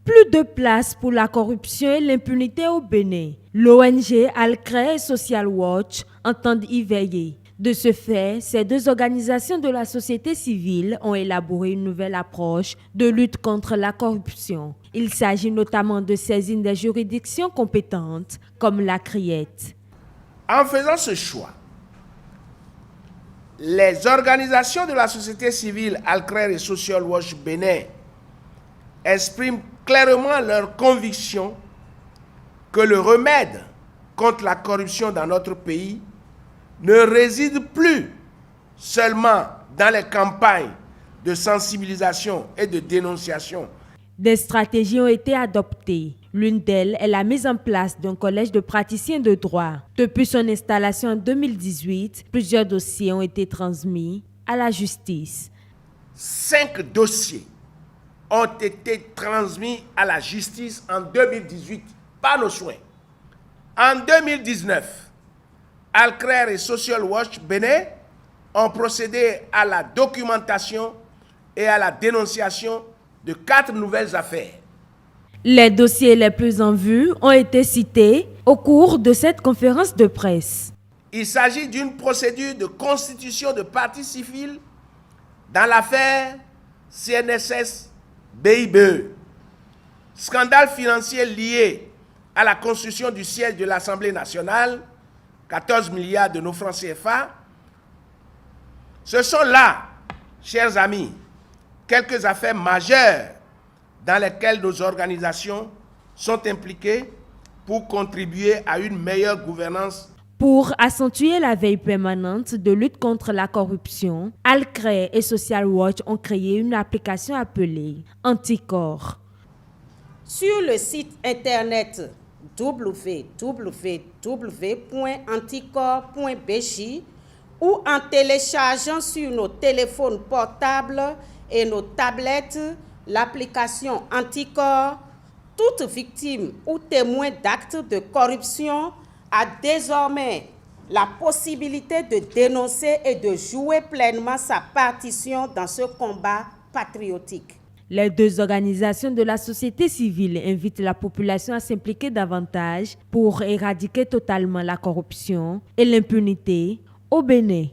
Plus de place pour la corruption et l'impunité au Bénin. L'ONG Alcré et Social Watch entendent y veiller. De ce fait, ces deux organisations de la société civile ont élaboré une nouvelle approche de lutte contre la corruption. Il s'agit notamment de saisine des juridictions compétentes comme la CRIET. En faisant ce choix, les organisations de la société civile Alcré et Social Watch Bénin expriment clairement leur conviction que le remède contre la corruption dans notre pays ne réside plus seulement dans les campagnes de sensibilisation et de dénonciation. Des stratégies ont été adoptées. L'une d'elles est la mise en place d'un collège de praticiens de droit. Depuis son installation en 2018, plusieurs dossiers ont été transmis à la justice. 5 dossiers ont été transmis à la justice en 2018 par nos soins. En 2019, Alcré et Social Watch Bénin ont procédé à la documentation et à la dénonciation de 4 nouvelles affaires. Les dossiers les plus en vue ont été cités au cours de cette conférence de presse. Il s'agit d'une procédure de constitution de partie civile dans l'affaire CNSS-BIBE. Scandale financier lié à la construction du siège de l'Assemblée nationale, 14 milliards de nos francs CFA. Ce sont là, chers amis, quelques affaires majeures dans lesquelles nos organisations sont impliquées pour contribuer à une meilleure gouvernance. Pour accentuer la veille permanente de lutte contre la corruption, Alcré et Social Watch ont créé une application appelée Anticorps. Sur le site internet www.anticorps.bj ou en téléchargeant sur nos téléphones portables et nos tablettes l'application Anticorps, toute victime ou témoin d'actes de corruption a désormais la possibilité de dénoncer et de jouer pleinement sa partition dans ce combat patriotique. Les deux organisations de la société civile invitent la population à s'impliquer davantage pour éradiquer totalement la corruption et l'impunité au Bénin.